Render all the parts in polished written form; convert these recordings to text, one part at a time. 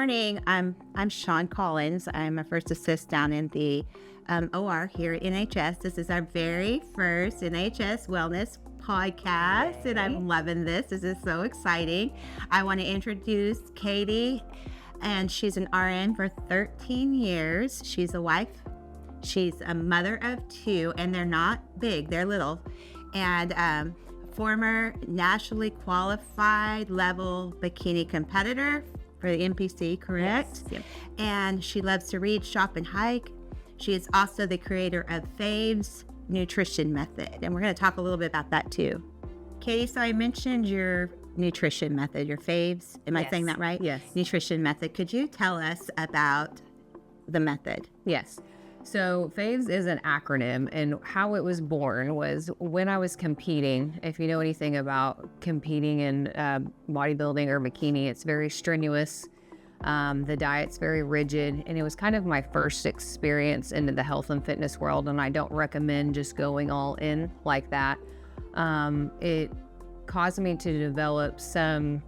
morning. I'm Shawne Collins. I'm a first assist down in the OR here at NHS. This is our very first NHS Wellness podcast, and I'm loving this. This is so exciting. I want to introduce Katie, and she's an RN for 13 years. She's a wife. She's a mother of two, and they're not big, they're little. And former nationally qualified level bikini competitor for the NPC, correct? Yes. Yep. And she loves to read, shop, and hike. She is also the creator of Fave's nutrition method, and we're going to talk a little bit about that too. Katie, so I mentioned your nutrition method, your Fave's. Am I saying that right? Yes. Nutrition method. Could you tell us about the method? Yes. So FAVES is an acronym, and how it was born was when I was competing. If you know anything about competing in bodybuilding or bikini, it's very strenuous. The diet's very rigid, and it was kind of my first experience into the health and fitness world, and I don't recommend just going all in like that. It caused me to develop some,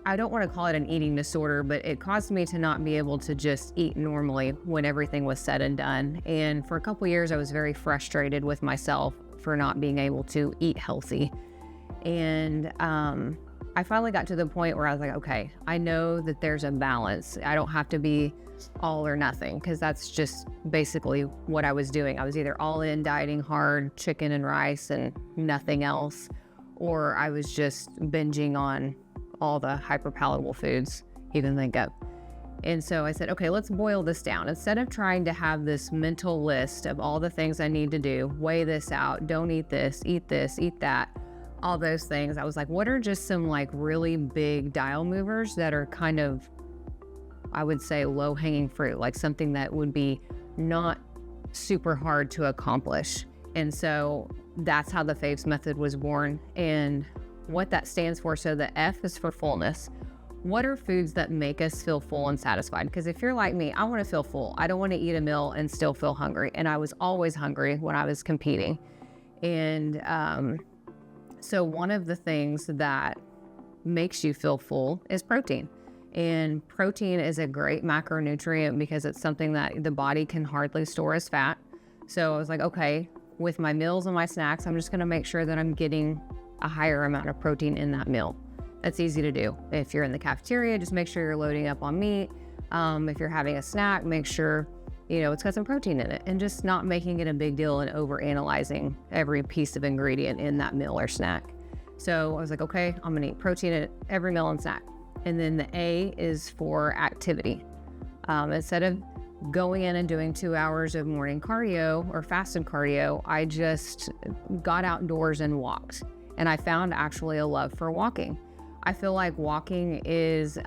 I don't want to call it an eating disorder, but it caused me to not be able to just eat normally when everything was said and done. And for a couple years, I was very frustrated with myself for not being able to eat healthy. And I finally got to the point where I was like, okay, I know that there's a balance. I don't have to be all or nothing, because that's just basically what I was doing. I was either all in dieting hard, chicken and rice and nothing else, or I was just binging on all the hyperpalatable foods you can think of. And so I said, okay, let's boil this down. Instead of trying to have this mental list of all the things I need to do, weigh this out, don't eat this, eat that, all those things, I was like, what are just some like really big dial movers that are kind of, I would say, low hanging fruit, like something that would be not super hard to accomplish. And so that's how the FAVES method was born. And what that stands for, so the F is for fullness. What are foods that make us feel full and satisfied? Because if you're like me, I want to feel full. I don't want to eat a meal and still feel hungry. And I was always hungry when I was competing. And so one of the things that makes you feel full is protein. And protein is a great macronutrient because it's something that the body can hardly store as fat. So I was like, okay, with my meals and my snacks, I'm just going to make sure that I'm getting a higher amount of protein in that meal. That's easy to do. If you're in the cafeteria, just make sure you're loading up on meat. If you're having a snack, make sure, it's got some protein in it, and just not making it a big deal and over analyzing every piece of ingredient in that meal or snack. So I was like, okay, I'm gonna eat protein at every meal and snack. And then the A is for activity. Instead of going in and doing 2 hours of morning cardio or fasted cardio, I just got outdoors and walked. And I found actually a love for walking. I feel like walking is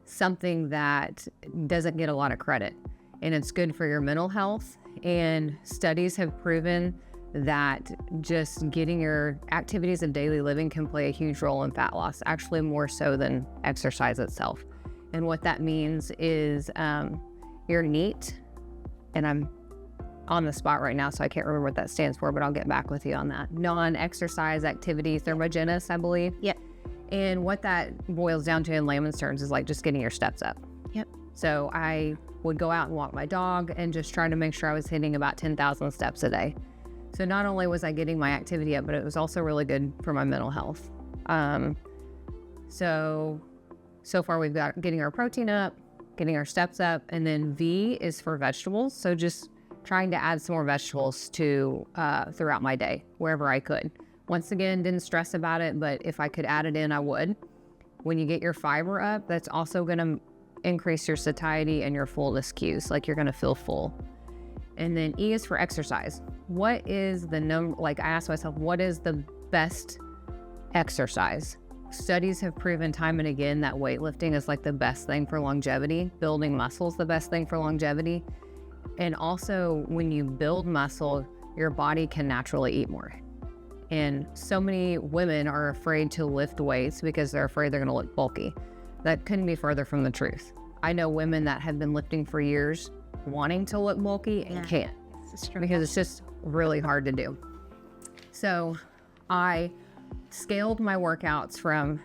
something that doesn't get a lot of credit, and it's good for your mental health. And studies have proven that just getting your activities of daily living can play a huge role in fat loss, actually more so than exercise itself. And what that means is you're neat, and I'm on the spot right now, so I can't remember what that stands for, but I'll get back with you on that. Non-exercise activity, thermogenesis, I believe. Yep. And what that boils down to in layman's terms is like just getting your steps up. Yep. So I would go out and walk my dog and just try to make sure I was hitting about 10,000 steps a day. So not only was I getting my activity up, but it was also really good for my mental health. So far we've got getting our protein up, getting our steps up, and then V is for vegetables. So just trying to add some more vegetables to throughout my day, wherever I could. Once again, didn't stress about it, but if I could add it in, I would. When you get your fiber up, that's also going to increase your satiety and your fullness cues, like you're going to feel full. And then E is for exercise. What is the number? Like I asked myself, what is the best exercise? Studies have proven time and again that weightlifting is like the best thing for longevity. Building muscle is the best thing for longevity. And also when you build muscle, your body can naturally eat more. And so many women are afraid to lift weights because they're afraid they're going to look bulky. That couldn't be further from the truth. I know women that have been lifting for years wanting to look bulky and can't, because it's just really hard to do. So I scaled my workouts from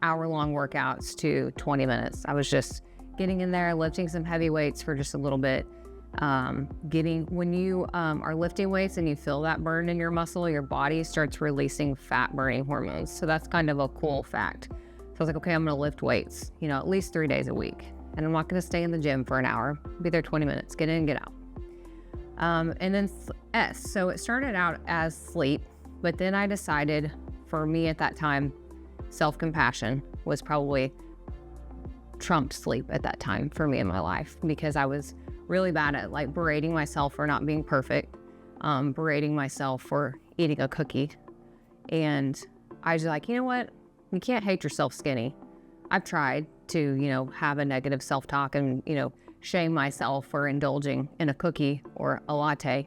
hour-long workouts to 20 minutes. I was just getting in there, lifting some heavy weights for just a little bit. When you are lifting weights and you feel that burn in your muscle, your body starts releasing fat burning hormones. So that's kind of a cool fact. So I was like, okay, I'm going to lift weights, at least 3 days a week. And I'm not going to stay in the gym for an hour, be there 20 minutes, get in and get out. And then S. So it started out as sleep, but then I decided, for me at that time, self-compassion was probably trumped sleep at that time for me in my life, because I was really bad at like berating myself for not being perfect, berating myself for eating a cookie. And I was like, you know what? You can't hate yourself skinny. I've tried to, have a negative self-talk and, shame myself for indulging in a cookie or a latte.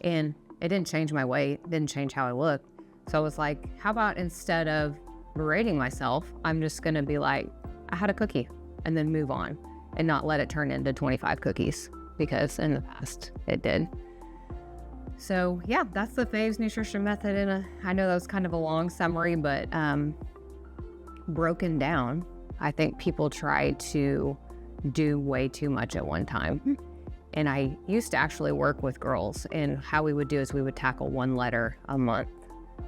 And it didn't change my weight, it didn't change how I looked. So I was like, how about instead of berating myself, I'm just going to be like, I had a cookie, and then move on and not let it turn into 25 cookies, because in the past it did. So yeah, that's the Faves nutrition method. And I know that was kind of a long summary, but broken down, I think people try to do way too much at one time. And I used to actually work with girls, and how we would do is we would tackle one letter a month.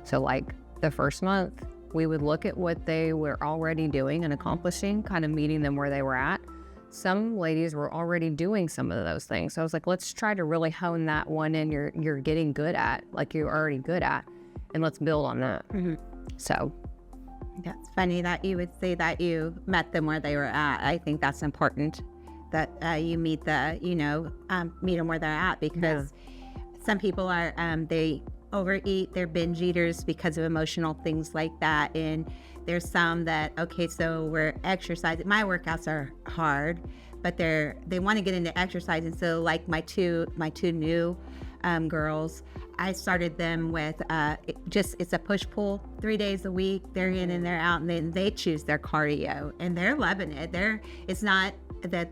So like the first month, we would look at what they were already doing and accomplishing, kind of meeting them where they were at. Some ladies were already doing some of those things. So I was like, let's try to really hone that one in you're getting good at, like you're already good at, and let's build on that. So that's funny that you would say that you met them where they were at. I think that's important, that you meet meet them where they're at, because some people are, they overeat, they're binge eaters because of emotional things like that. And there's some that, okay, so we're exercising. My workouts are hard, but they want to get into exercise. And so like my two new girls, I started them with it's a push-pull 3 days a week. They're in and they're out, and then they choose their cardio, and they're loving it. It's not that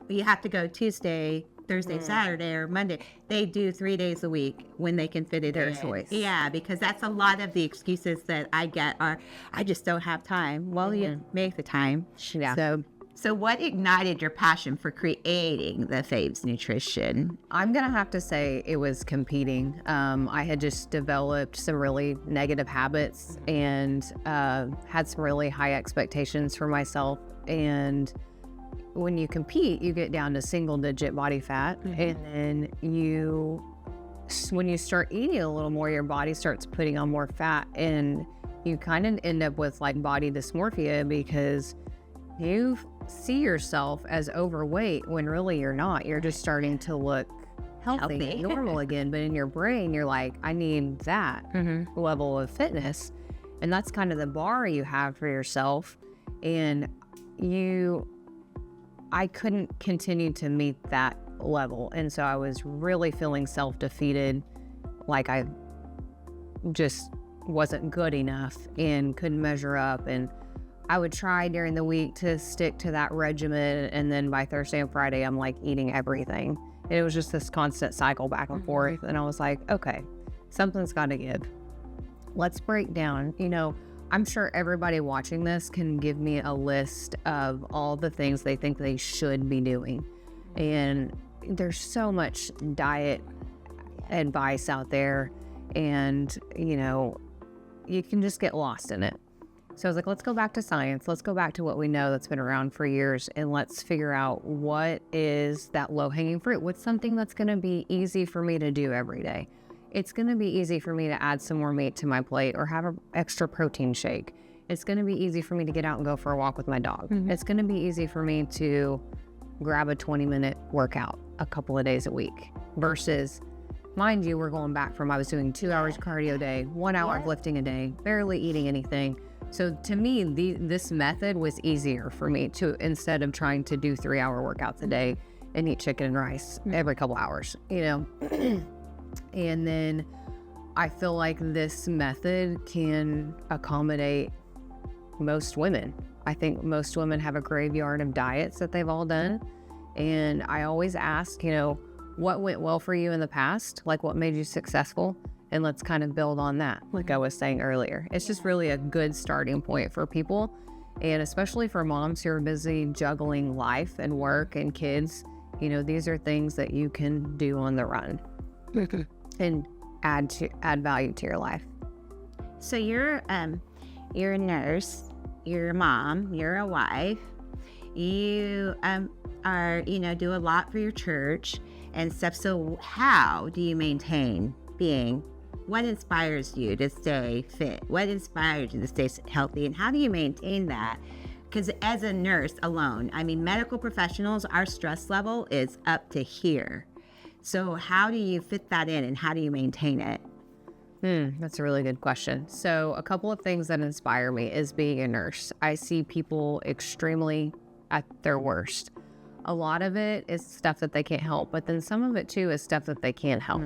you have to go Tuesday, Thursday, Saturday, or Monday. They do 3 days a week when they can fit it in. Their choice. Yeah, because that's a lot of the excuses that I get are, I just don't have time. Well, you make the time. Yeah. So what ignited your passion for creating the Faves Nutrition? I'm going to have to say it was competing. I had just developed some really negative habits and had some really high expectations for myself. And when you compete, you get down to single-digit body fat. And then when you start eating a little more, your body starts putting on more fat. And you kind of end up with like body dysmorphia, because you see yourself as overweight when really you're not. You're just starting to look healthy. Normal again. But in your brain, you're like, I need that level of fitness. And that's kind of the bar you have for yourself. And I couldn't continue to meet that level. And so I was really feeling self-defeated, like I just wasn't good enough and couldn't measure up. And I would try during the week to stick to that regimen, and then by Thursday and Friday, I'm like eating everything. And it was just this constant cycle back and forth. And I was like, okay, something's got to give. Let's break down. I'm sure everybody watching this can give me a list of all the things they think they should be doing. And there's so much diet advice out there, and, you can just get lost in it. So I was like, let's go back to science. Let's go back to what we know that's been around for years, and let's figure out what is that low-hanging fruit. What's something that's going to be easy for me to do every day? It's going to be easy for me to add some more meat to my plate or have an extra protein shake. It's going to be easy for me to get out and go for a walk with my dog. It's going to be easy for me to grab a 20-minute workout a couple of days a week versus, mind you, we're going back from I was doing 2 hours cardio a day, 1 hour of lifting a day, barely eating anything. So to me, this method was easier for me to, instead of trying to do 3-hour workouts a day and eat chicken and rice every couple hours, And then I feel like this method can accommodate most women. I think most women have a graveyard of diets that they've all done. And I always ask, what went well for you in the past? Like, what made you successful? And let's kind of build on that, like I was saying earlier. It's just really a good starting point for people. And especially for moms who are busy juggling life and work and kids, these are things that you can do on the run and add value to your life. So you're a nurse, you're a mom, you're a wife, you are, do a lot for your church and stuff. So how do you maintain being? What inspires you to stay fit? What inspires you to stay healthy? And how do you maintain that? Because as a nurse alone, medical professionals, our stress level is up to here. So how do you fit that in and how do you maintain it? That's a really good question. So a couple of things that inspire me is being a nurse. I see people extremely at their worst. A lot of it is stuff that they can't help, but then some of it too is stuff that they can help.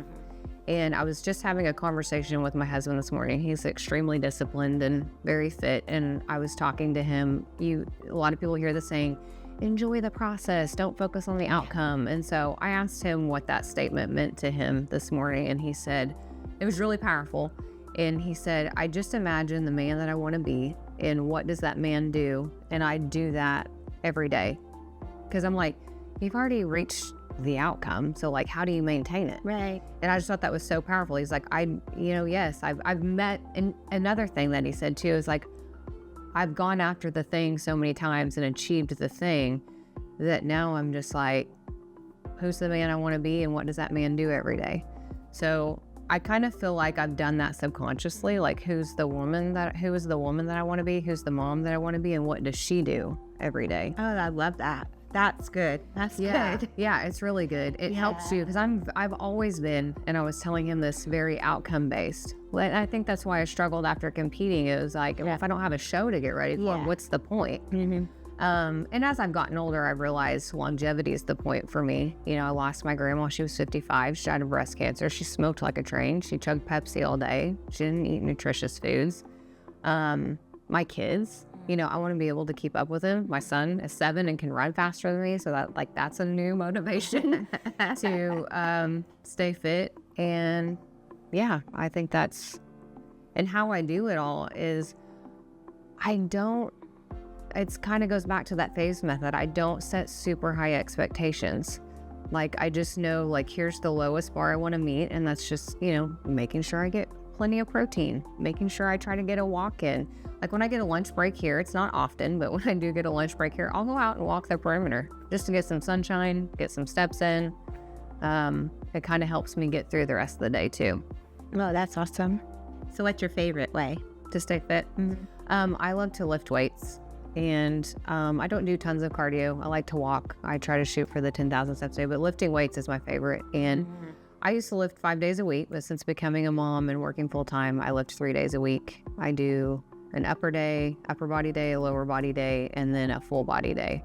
And I was just having a conversation with my husband this morning. He's extremely disciplined and very fit. And I was talking to him. A lot of people hear the saying, enjoy the process, don't focus on the outcome. And so I asked him what that statement meant to him this morning. And he said, it was really powerful. And he said, I just imagine the man that I want to be and what does that man do? And I do that every day. Because I'm like, you've already reached the outcome. So like, how do you maintain it? Right. And I just thought that was so powerful. He's like, yes, I've met, and another thing that he said too is like, I've gone after the thing so many times and achieved the thing that now I'm just like, who's the man I want to be and what does that man do every day? So I kind of feel like I've done that subconsciously. Like, who is the woman that I want to be? Who's the mom that I want to be? And what does she do every day? Oh, I love that. That's good. That's good. Yeah, it's really good. It helps you because I've always been, and I was telling him this, very outcome based. And I think that's why I struggled after competing. It was like, if I don't have a show to get ready for, what's the point? And as I've gotten older, I've realized longevity is the point for me. I lost my grandma. She was 55. She died of breast cancer. She smoked like a train. She chugged Pepsi all day. She didn't eat nutritious foods. My kids, I want to be able to keep up with them. My son is 7 and can run faster than me. So that's a new motivation to stay fit. And yeah, I think and how I do it all is it kind of goes back to that phase method. I don't set super high expectations. Like, I just know, like, here's the lowest bar I want to meet. And that's just, making sure I get plenty of protein, making sure I try to get a walk in. Like, when I get a lunch break here, it's not often, but when I do get a lunch break here, I'll go out and walk the perimeter just to get some sunshine, get some steps in. It kind of helps me get through the rest of the day too. Oh, that's awesome. So what's your favorite way to stay fit? I love to lift weights. And I don't do tons of cardio. I like to walk. I try to shoot for the 10,000 steps a day, but lifting weights is my favorite. And I used to lift 5 days a week, but since becoming a mom and working full time, I lift 3 days a week. I do an upper body day, a lower body day, and then a full body day.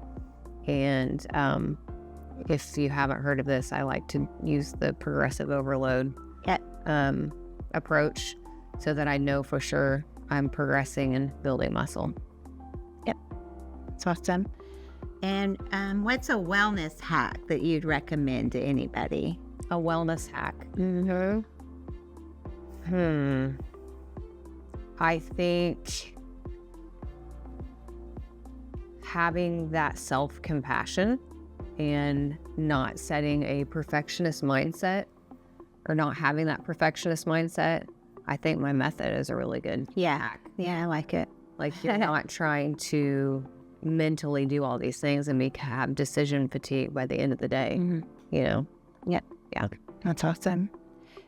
And if you haven't heard of this, I like to use the progressive overload approach so that I know for sure I'm progressing and building muscle. That's awesome. And what's a wellness hack that you'd recommend to anybody? A wellness hack? I think having that self-compassion and not setting a perfectionist mindset or not having that perfectionist mindset. I think my method is a really good hack. Yeah, I like it. Like, you're not trying to mentally do all these things and have decision fatigue by the end of the day. Yeah. That's awesome.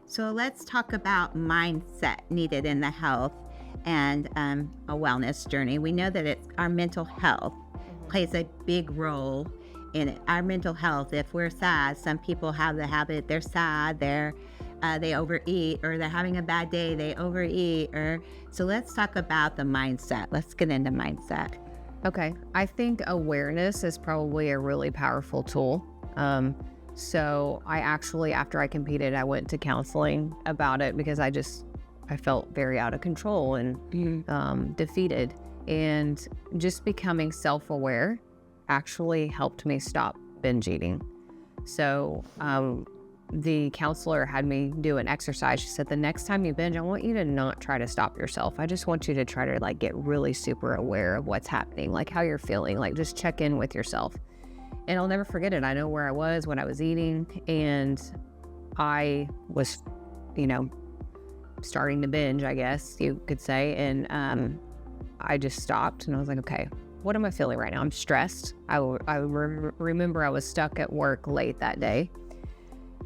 So let's talk about mindset needed in the health and a wellness journey. We know that our mental health plays a big role in it. Our mental health, if we're sad, some people have the habit, they're sad, they overeat, or they're having a bad day, they overeat. So let's talk about the mindset. Let's get into mindset. Okay. I think awareness is probably a really powerful tool. So I actually, after I competed, I went to counseling about it because I felt very out of control and defeated. And just becoming self-aware actually helped me stop binge eating. So the counselor had me do an exercise. She said, the next time you binge, I want you to not try to stop yourself. I just want you to try to like get really super aware of what's happening, like how you're feeling, like just check in with yourself. And I'll never forget it. I know where I was when I was eating, and I was, starting to binge, I guess you could say. And I just stopped and I was like, okay, what am I feeling right now? I'm stressed. I remember I was stuck at work late that day,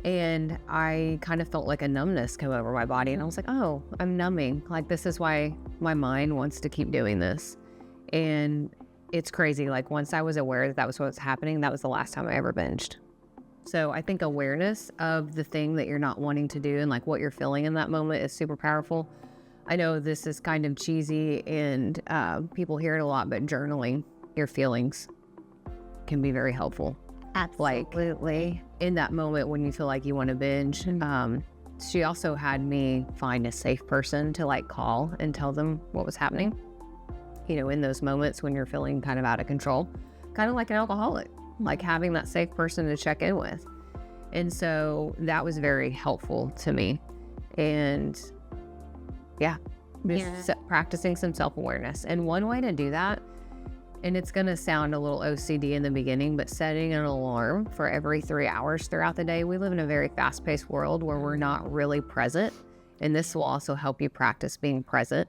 and I kind of felt like a numbness come over my body. And I was like, oh, I'm numbing. Like, this is why my mind wants to keep doing this. And it's crazy. Like, once I was aware that was what was happening, that was the last time I ever binged. So I think awareness of the thing that you're not wanting to do and like what you're feeling in that moment is super powerful. I know this is kind of cheesy and people hear it a lot, but journaling your feelings can be very helpful. Absolutely. Like, in that moment when you feel like you want to binge, she also had me find a safe person to like call and tell them what was happening. In those moments when you're feeling kind of out of control, kind of like an alcoholic, like having that safe person to check in with. And so that was very helpful to me. And practicing some self-awareness. And one way to do that, and it's going to sound a little OCD in the beginning, but setting an alarm for every 3 hours throughout the day. We live in a very fast-paced world where we're not really present. And this will also help you practice being present.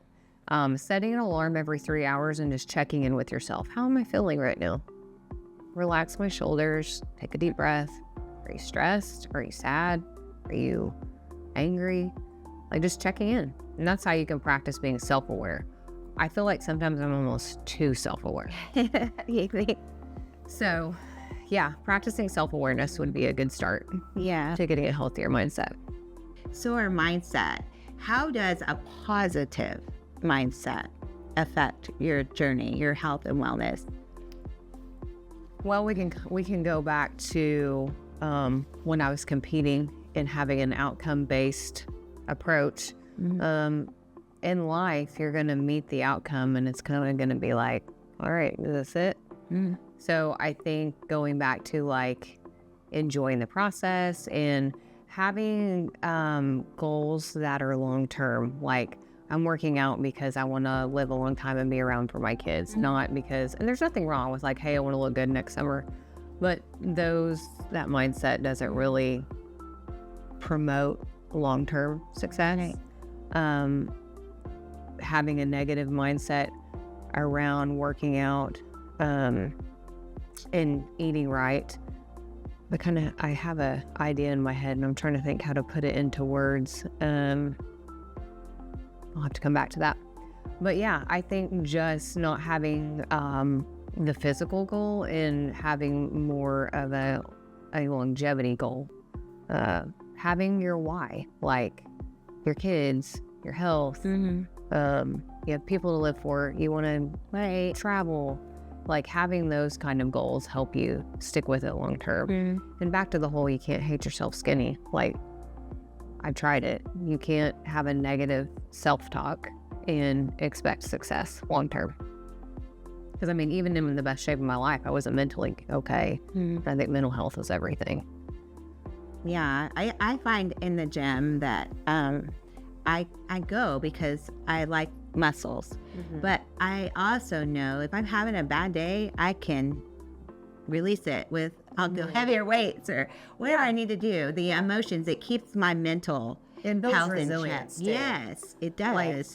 Setting an alarm every 3 hours and just checking in with yourself. How am I feeling right now? Relax my shoulders. Take a deep breath. Are you stressed? Are you sad? Are you angry? Like, just checking in. And that's how you can practice being self-aware. I feel like sometimes I'm almost too self-aware. So, practicing self-awareness would be a good start. Yeah. To getting a healthier mindset. So our mindset, how does a positive mindset affect your journey, your health and wellness? Well, we can go back to when I was competing and having an outcome-based approach. In life, you're going to meet the outcome, and it's kind of going to be like, all right, is this it? So I think going back to like enjoying the process and having goals that are long-term, like I'm working out because I want to live a long time and be around for my kids, not because, and there's nothing wrong with like, hey, I want to look good next summer, but that mindset doesn't really promote long-term success. Right. Having a negative mindset around working out and eating right, but I have an idea in my head and I'm trying to think how to put it into words. I'll have to come back to that. But I think just not having the physical goal and having more of a longevity goal. Having your why, like your kids, your health, you have people to live for, you want to travel, like having those kind of goals help you stick with it long term. And back to the whole, you can't hate yourself skinny. Like, I've tried it. You can't have a negative self-talk and expect success long term. Because even in the best shape of my life, I wasn't mentally okay. I think mental health is everything. Yeah, I find in the gym that I go because I like muscles, but I also know if I'm having a bad day, I can release it with, I'll go heavier weights or whatever I need to do. The emotions, it keeps my mental health in check. Yes, it does. Like,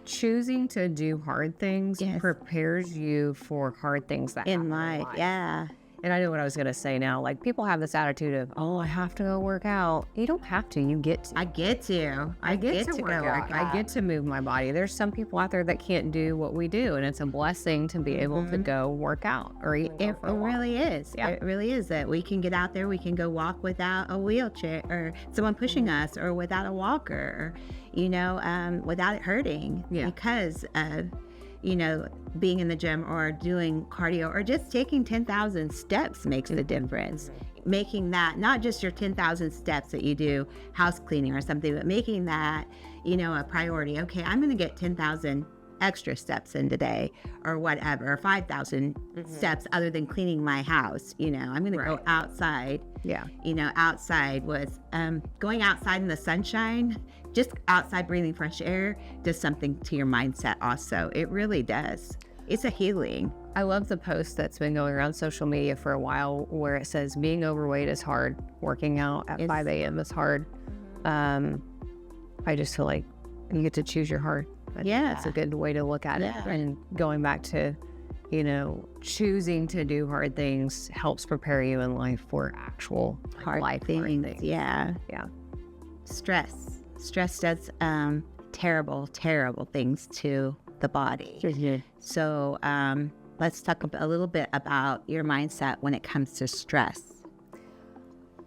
choosing to do hard things prepares you for hard things that happen in life. Yeah. And I know what I was going to say now. Like, people have this attitude of, oh, I have to go work out. You don't have to. You get to. I get to. I get to work out. I get to move my body. There's some people out there that can't do what we do. And it's a blessing to be able to go work out or eat. It really is. Yeah. It really is that we can get out there. We can go walk without a wheelchair or someone pushing us or without a walker, or, without it hurting because of, being in the gym or doing cardio or just taking 10,000 steps makes the difference. Making that not just your 10,000 steps that you do house cleaning or something, but making that, a priority. Okay, I'm going to get 10,000 extra steps in today or whatever, or 5,000 steps other than cleaning my house. You know, I'm going to go outside. Yeah. You know, outside was going outside in the sunshine, just outside breathing fresh air does something to your mindset also. It really does. It's a healing. I love the post that's been going around social media for a while where it says being overweight is hard. Working out at 5 a.m. is hard. I just feel like you get to choose your heart. That's a good way to look at it. And going back to, you know, choosing to do hard things helps prepare you in life for actual hard things. Yeah. Stress does terrible things to the body. So let's talk a little bit about your mindset when it comes to stress.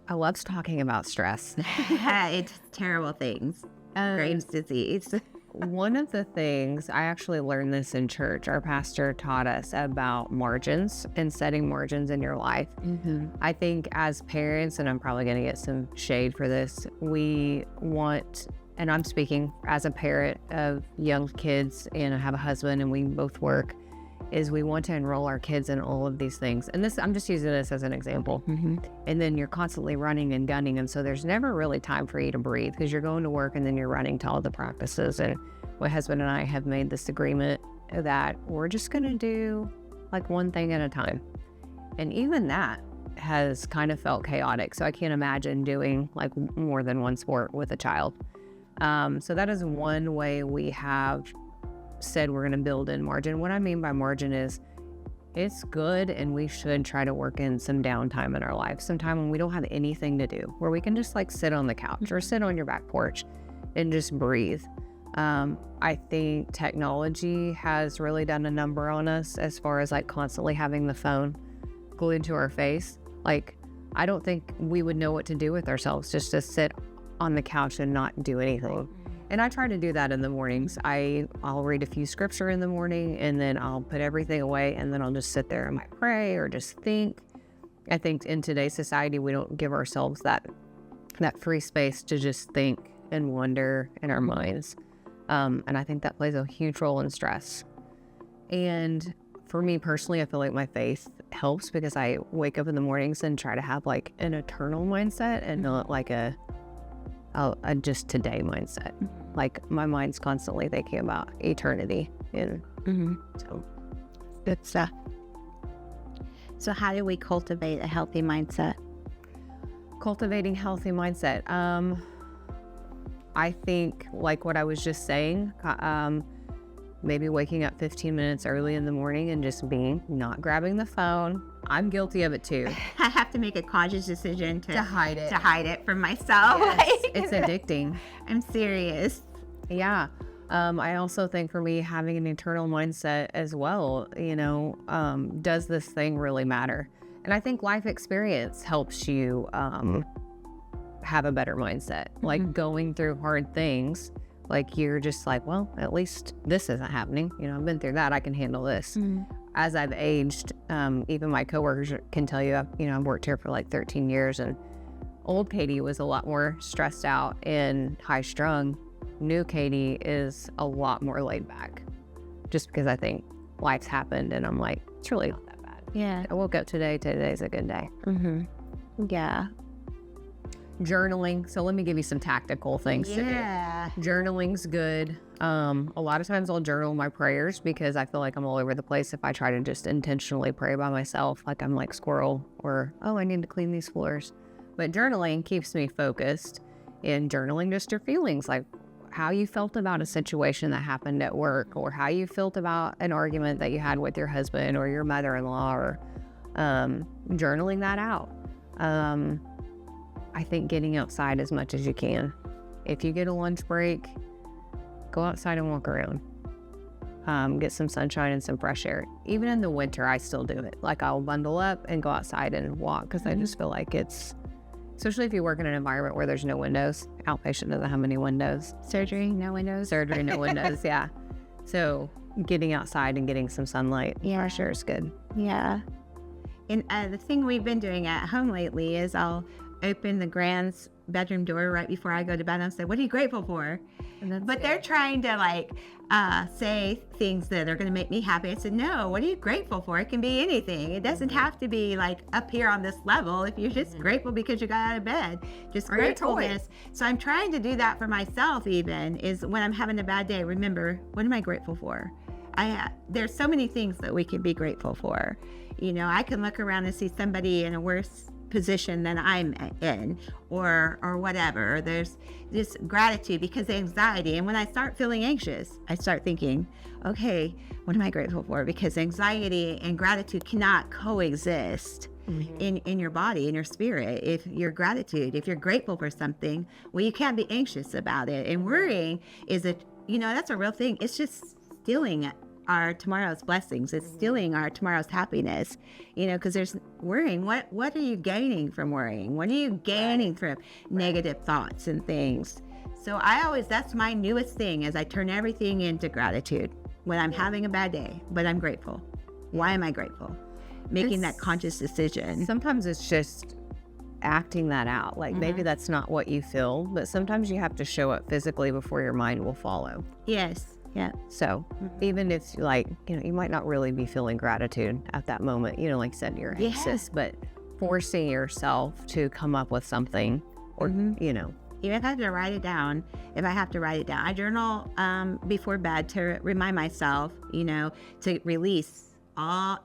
I love talking about stress. It's terrible things. Graves' disease. One of the things, I actually learned this in church. Our pastor taught us about margins and setting margins in your life. I think as parents, and I'm probably going to get some shade for this, we want, and I'm speaking as a parent of young kids, and I have a husband and we both work, is we want to enroll our kids in all of these things. And this, I'm just using this as an example. And then you're constantly running and gunning. And so there's never really time for you to breathe because you're going to work and then you're running to all the practices. And my husband and I have made this agreement that we're just going to do like one thing at a time. And even that has kind of felt chaotic. So I can't imagine doing like more than one sport with a child. So that is one way we have said we're going to build in margin. What I mean by margin is it's good and we should try to work in some downtime in our life, some time when we don't have anything to do, where we can just like sit on the couch or sit on your back porch and just breathe. I think technology has really done a number on us as far as like constantly having the phone glued to our face. Like, I don't think we would know what to do with ourselves just to sit on the couch and not do anything. And I try to do that in the mornings. I'll read a few scripture in the morning and then I'll put everything away and then I'll just sit there and might pray or just think. I think in today's society, we don't give ourselves that free space to just think and wonder in our minds. And I think that plays a huge role in stress. And for me personally, I feel like my faith helps because I wake up in the mornings and try to have like an eternal mindset and not like a just today mindset. Like my mind's constantly thinking about eternity. And so Good stuff. So how do we cultivate a healthy mindset? Cultivating healthy mindset. I think like what I was just saying, maybe waking up 15 minutes early in the morning and just not grabbing the phone. I'm guilty of it too. I have to make a conscious decision to hide it. To hide it from myself. Yes, it's addicting. I'm serious. Yeah. I also think for me, having an eternal mindset as well, you know, does this thing really matter? And I think life experience helps you have a better mindset. Like going through hard things, like you're just like, well, at least this isn't happening. You know, I've been through that. I can handle this. As I've aged, even my coworkers can tell you, I've worked here for like 13 years and old Katie was a lot more stressed out and high strung. New Katie is a lot more laid back just because I think life's happened and I'm like, it's really not that bad. Yeah. I woke up today's a good day. Yeah. Journaling. So let me give you some tactical things to do. Journaling's good. A lot of times I'll journal my prayers because I feel like I'm all over the place if I try to just intentionally pray by myself, like I'm like squirrel or, I need to clean these floors. But journaling keeps me focused. In journaling just your feelings, like how you felt about a situation that happened at work or how you felt about an argument that you had with your husband or your mother-in-law or journaling that out. I think getting outside as much as you can. If you get a lunch break, go outside and walk around. Get some sunshine and some fresh air. Even in the winter, I still do it. Like I'll bundle up and go outside and walk because I just feel like it's, especially if you work in an environment where there's no windows. Outpatient doesn't have many windows. Surgery, no windows. Surgery, no windows, yeah. So getting outside and getting some sunlight for sure is good. Yeah. And the thing we've been doing at home lately is I'll open the grand's bedroom door right before I go to bed and I'll say, what are you grateful for? But they're trying to like say things that are going to make me happy. I said, no, what are you grateful for? It can be anything. It doesn't have to be like up here on this level. If you're just grateful because you got out of bed, just or gratefulness. So I'm trying to do that for myself even, is when I'm having a bad day, remember, what am I grateful for? There's so many things that we can be grateful for. You know, I can look around and see somebody in a worse position than I'm in, or whatever. There's this gratitude because of anxiety. And when I start feeling anxious, I start thinking, okay, what am I grateful for? Because anxiety and gratitude cannot coexist in your body, in your spirit. If you're grateful for something, well, you can't be anxious about it. And worrying that's a real thing. It's just stealing our tomorrow's blessings. It's stealing our tomorrow's happiness, because there's worrying. What are you gaining from worrying? What are you gaining from negative thoughts and things? So that's my newest thing, is I turn everything into gratitude when I'm having a bad day, but I'm grateful. Why am I grateful? Making that conscious decision. Sometimes it's just acting that out. Like maybe that's not what you feel, but sometimes you have to show up physically before your mind will follow. Yes. Yeah. So even if you might not really be feeling gratitude at that moment, like you said, you're anxious, but forcing yourself to come up with something or, Even if I have to write it down, I journal before bed to remind myself, to release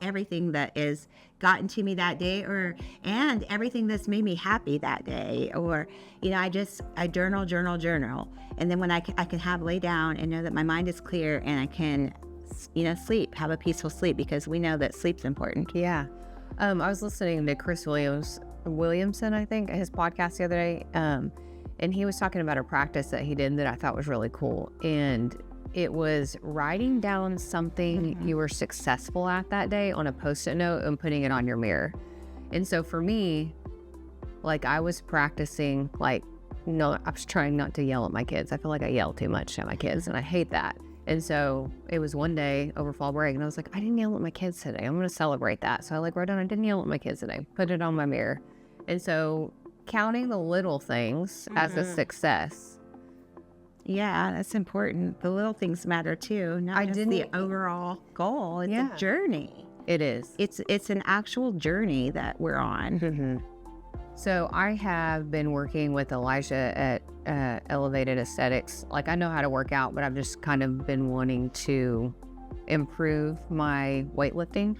everything that is gotten to me that day, and everything that's made me happy that day, or I journal, and then when I can lay down and know that my mind is clear, and I can sleep, have a peaceful sleep, because we know that sleep's important. I was listening to Chris Williamson, I think, his podcast the other day, and he was talking about a practice that he did that I thought was really cool, and it was writing down something you were successful at that day on a Post-it note and putting it on your mirror. And so for me, I was practicing, I was trying not to yell at my kids. I feel like I yell too much at my kids, and I hate that. And so it was one day over fall break, and I was like, I didn't yell at my kids today. I'm going to celebrate that. So I wrote down, I didn't yell at my kids today. Put it on my mirror. And so counting the little things as a success. Yeah, that's important. The little things matter too, not just the overall goal. It's a journey. It is. It's an actual journey that we're on. So I have been working with Elijah at Elevated Aesthetics. I know how to work out, but I've just kind of been wanting to improve my weightlifting.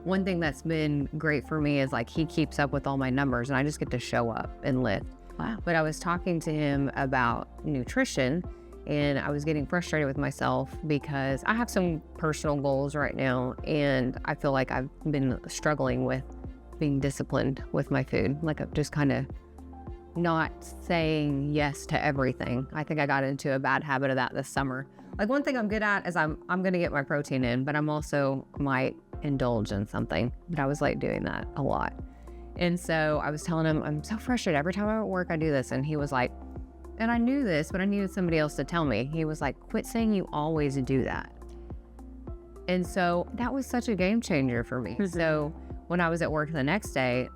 One thing that's been great for me is he keeps up with all my numbers, and I just get to show up and lift. Wow. But I was talking to him about nutrition, and I was getting frustrated with myself because I have some personal goals right now, and I feel like I've been struggling with being disciplined with my food. I'm just kind of not saying yes to everything. I think I got into a bad habit of that this summer. One thing I'm good at is I'm going to get my protein in, but I'm also might indulge in something. But I was doing that a lot. And so I was telling him, I'm so frustrated. Every time I'm at work, I do this. And he was like, and I knew this, but I needed somebody else to tell me. He was like, quit saying you always do that. And so that was such a game changer for me. So when I was at work the next day,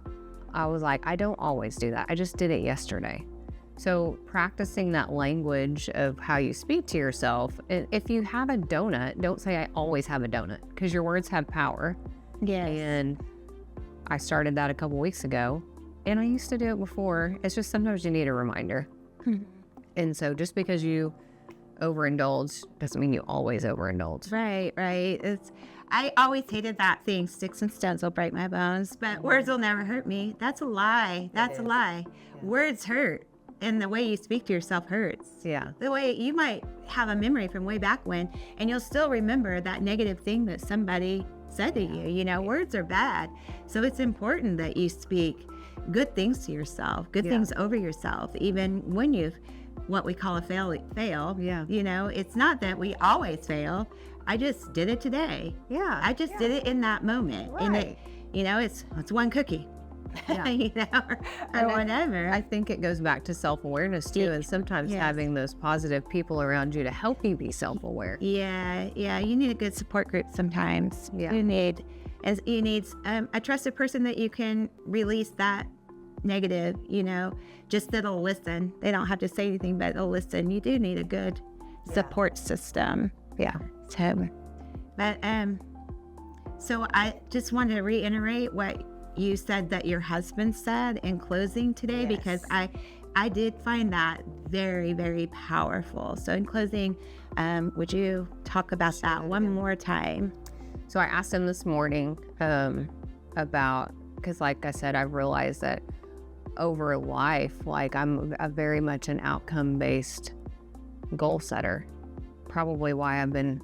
I was like, I don't always do that. I just did it yesterday. So practicing that language of how you speak to yourself. If you have a donut, don't say I always have a donut, because your words have power. Yes. And I started that a couple weeks ago, and I used to do it before. It's just sometimes you need a reminder. And so just because you overindulge doesn't mean you always overindulge. Right. I always hated that thing, sticks and stones will break my bones, but words will never hurt me. That's a lie. That's a lie. Yeah. Words hurt, and the way you speak to yourself hurts. Yeah. The way you might have a memory from way back when, and you'll still remember that negative thing that somebody said to you. Words are bad. So it's important that you speak good things to yourself, good things over yourself, even when you've what we call a fail. Yeah. It's not that we always fail. I just did it today. Yeah. I just did it in that moment. Right. And it's one cookie. Yeah. or whatever. I think it goes back to self-awareness too, and sometimes having those positive people around you to help you be self-aware. Yeah, you need a good support group sometimes. You need a trusted person that you can release that negative, just that they'll listen. They don't have to say anything, but they'll listen. You do need a good support system. Yeah. So I just wanted to reiterate what you said that your husband said in closing today, because I did find that very, very powerful. So in closing, would you talk about that one more time? So I asked him this morning about, because like I said, I've realized that over life, like I'm very much an outcome-based goal setter. Probably why I've been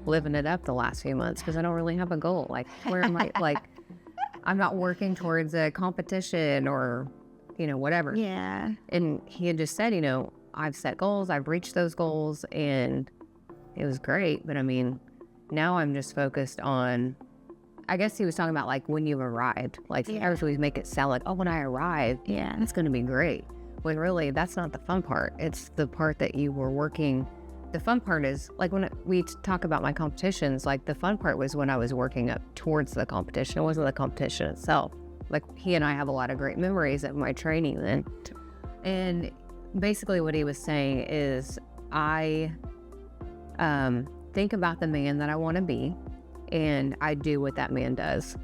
living it up the last few months, because I don't really have a goal. Like, where am I? Like, I'm not working towards a competition or, whatever. Yeah. And he had just said, I've set goals, I've reached those goals, and it was great. But I mean, now I'm just focused on, I guess he was talking about like when you've arrived. Like, I always make it sound like, oh, when I arrive, it's going to be great. When really, that's not the fun part. It's the part that you were working. The fun part is like when we talk about my competitions, like the fun part was when I was working up towards the competition. It wasn't the competition itself. Like, he and I have a lot of great memories of my training then. And basically what he was saying is I think about the man that I want to be, and I do what that man does.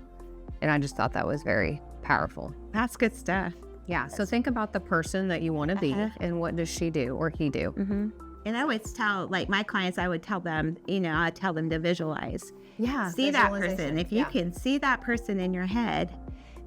And I just thought that was very powerful. That's good stuff. Yeah. So think about the person that you want to be, and what does she do or he do? Mm-hmm. And I always tell, like my clients, I would tell them, I tell them to visualize. Yeah. See that person. If you can see that person in your head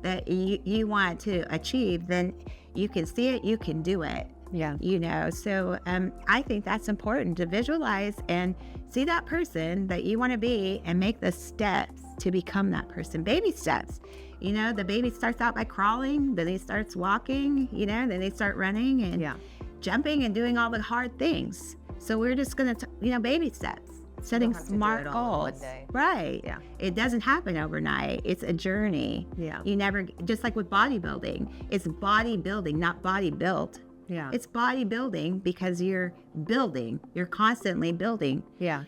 that you want to achieve, then you can see it, you can do it. Yeah. So I think that's important, to visualize and see that person that you want to be and make the steps to become that person. Baby steps. The baby starts out by crawling, then he starts walking, then they start running and jumping and doing all the hard things. So we're just going to, baby steps, setting smart goals. Right. Yeah. It doesn't happen overnight. It's a journey. Yeah. You never, just like with bodybuilding, it's bodybuilding, not body built. Yeah. It's bodybuilding because you're building. You're constantly building. Yeah.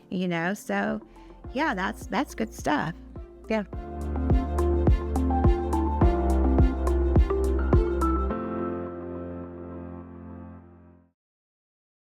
So yeah, that's good stuff. Yeah.